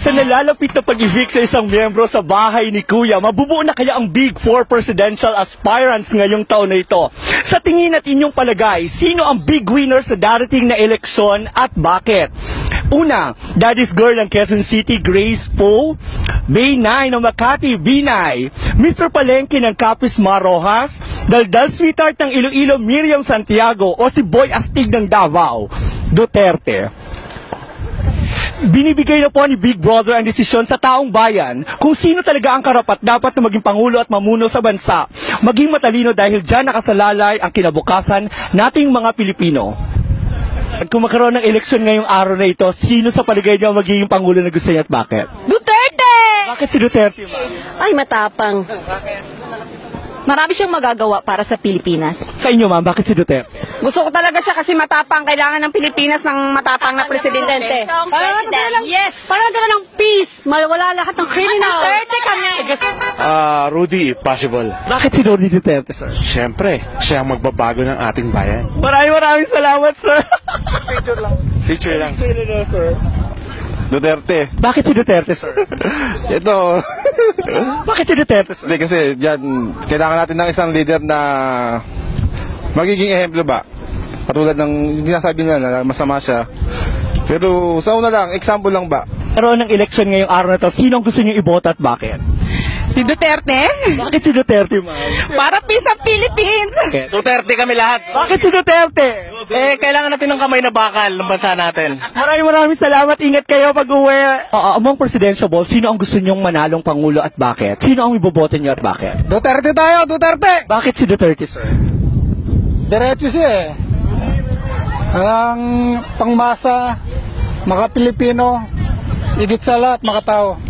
Sa nalalapit na pag-evict sa isang miyembro sa bahay ni Kuya, mabubuo na kaya ang Big Four presidential aspirants ngayong taon na ito? Sa tingin at inyong palagay, sino ang big winner sa darating na eleksyon at bakit? Una, Daddy's Girl ng Quezon City, Grace Poe. Bay9 ng Makati, Binay. Mr. Palengke ng Capiz Mar Rojas. Daldal Sweetheart ng Iloilo, Miriam Santiago. O si Boy Astig ng Davao, Duterte. Binibigay na po ni Big Brother ang desisyon sa taong bayan kung sino talaga ang karapat dapat na maging pangulo at mamuno sa bansa. Maging matalino dahil dyan nakasalalay ang kinabukasan nating mga Pilipino. Kung magkaroon ng eleksyon ngayong araw na ito, sino sa paligay niyo magiging pangulo na gusto niya at bakit? Duterte! Bakit si Duterte, ma'am? Ay, matapang. Marami siyang magagawa para sa Pilipinas. Sa inyo, ma'am, bakit si Duterte? Gusto ko talaga siya kasi matapang. Kailangan ng Pilipinas ng matapang na presidente. Yes! Para magkaroon ng peace. Mawala lahat ng criminals. Duterte kami. Rudy, if possible. Bakit si Rudy Duterte, sir? Siyempre, siya ang magbabago ng ating bayan. Maraming salamat, sir. Picture lang. Sir. Duterte. Bakit si Duterte, sir? Ito, Bakit si Duterte, sir? hindi kasi dyan, kailangan natin ng isang leader na magiging ehemplo ba? Katulad ng sinasabi nila na masama siya. Pero sa una lang, example lang ba? Karoon ng eleksyon ngayong araw na ito, sino ang gusto niyo iboto at bakit? Si Duterte? Bakit si Duterte, ma'am? Para peace ng Philippines. Duterte kami lahat. Bakit si Duterte? Kailangan natin ng kamay na bakal ng bansa natin. Maraming salamat. Ingat kayo pag-uwi. Among presidential ball, sino ang gusto niyong manalong pangulo at bakit? Sino ang iboboto niyo at bakit? Duterte tayo, Duterte! Bakit si Duterte, sir? Diretso siya eh. Ang pangmasa, mga Pilipino, higit sa lahat, mga tao.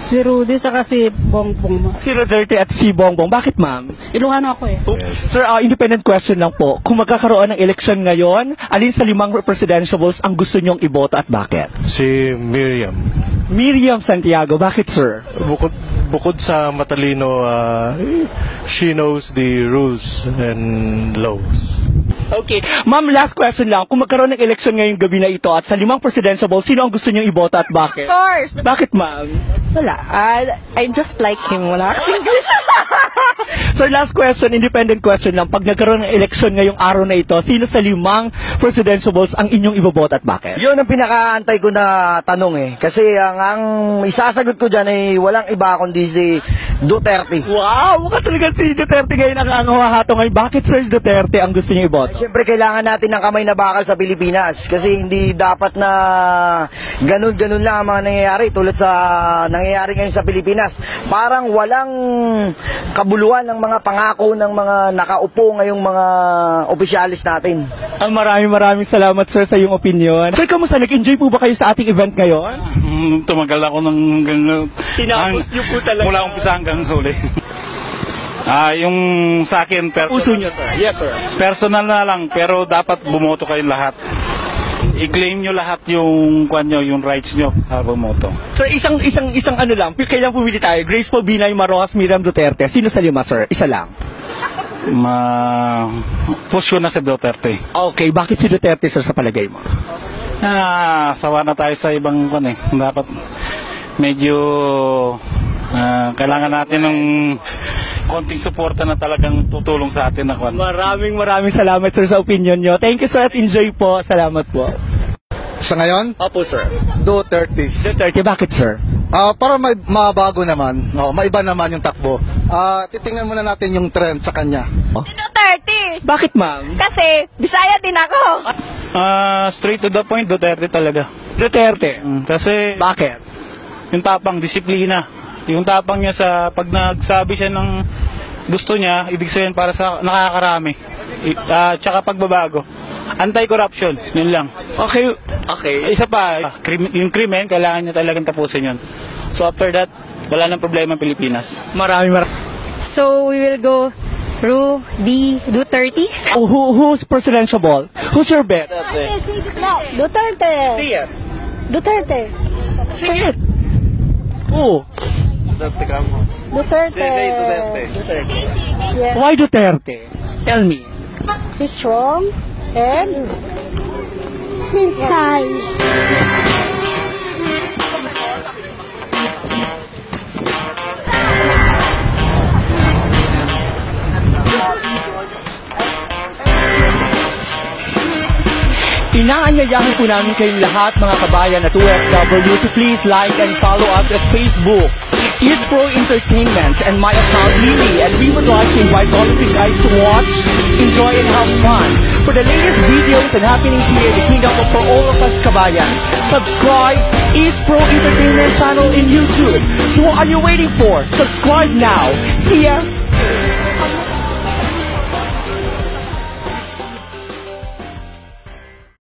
Si Rudy saka si Bongbong. Si Duterte at si Bongbong. Bakit, ma'am? Ilocano ako eh. Sir, independent question lang po. Kung magkakaroon ng eleksyon ngayon, alin sa 5 presidential balls ang gusto niyong iboto at bakit? Si Miriam. Miriam Santiago. Bakit, sir? Bukod sa matalino, she knows the rules and laws. Okay. Ma'am, last question lang. Kung magkaroon ng eleksyon ngayong gabi na ito at sa 5 presidential balls, sino ang gusto niyong iboto at bakit? Of course. Bakit, ma'am? Wala. I just like him. Wala kasing Sir, last question, independent question lang. Pag nagkaroon ng eleksyon ngayong araw na ito, sino sa 5 presidential balls ang inyong iboboto at bakit? Yun ang pinakaantay ko na tanong eh. Kasi ang isasagot ko dyan ay walang iba kundi si Duterte. Wow! Mukha talaga si Duterte ngayon ang hahato ngayon. Bakit, Sir Duterte, ang gusto niyo iboto? Siyempre kailangan natin ng kamay na bakal sa Pilipinas. Kasi hindi dapat na ganun-ganun lang ang mga nangyayari tulad sa nangyayari ngayon sa Pilipinas. Parang walang kabuluhan ng mga pangako ng mga nakaupo ngayong mga opisyalis natin. Maraming salamat, sir, sa iyong opinion. Sir, kamusta? Nag-enjoy po ba kayo sa ating event ngayon? Tumagal ako ng Tinapos niyo po talaga. mula umpisa hanggang huli. Yung sa akin, Puso niyo, sir. Yes, sir. personal na lang, pero dapat bumoto kayong lahat. I-claim nyo lahat yung yung rights nyo para bumoto. Sir, isang ano lang, kailangan pumili tayo. Grace Poe, Binay, Marojas, Miriam Duterte. Sino sa 5, sir? Isa lang. Push ko na si Duterte. Okay, bakit si Duterte, sir, sa palagay mo? Sawa na tayo sa ibang dapat medyo kailangan natin ng konting suporta na talagang tutulong sa atin na Maraming salamat, sir, sa opinion nyo. Thank you, sir, at enjoy po. Salamat po. Sa ngayon, Opo, sir. Duterte. Duterte, bakit, sir? Para mabago naman, maiba naman yung takbo. Titingnan muna natin yung trend sa kanya. Si Duterte. Bakit, ma'am? Kasi Bisaya din ako. straight to the point, Duterte talaga. Duterte. Kasi Bakit? yung tapang, disiplina. Yung tapang niya sa pag nagsabi siya ng gusto niya, ibig sabihin para sa nakakarami. Tsaka pagbabago. Anti-corruption, yun lang. Okay. Isa pa, yung krimen, kailangan niya talagang tapusin yun. So after that, wala nang problema ang Pilipinas. Maraming So, we will go Rudy Duterte. Who's presidential ball? Who's your bet? Duterte. See it. Duterte. See it. Who? Duterte ka mo. Duterte. Duterte. Yeah. Why Duterte? Tell me. He's strong and he's high. inayahan po namin kayong lahat mga kabayan at OFW to please like and follow us at Facebook, Pro Entertainment, and my account Lily, and we would like to invite all of you guys to watch, enjoy, and have fun for the latest videos and happenings here in the Kingdom of For All of Us Kabayan. Subscribe Pro Entertainment channel in YouTube. So what are you waiting for? Subscribe now. See ya!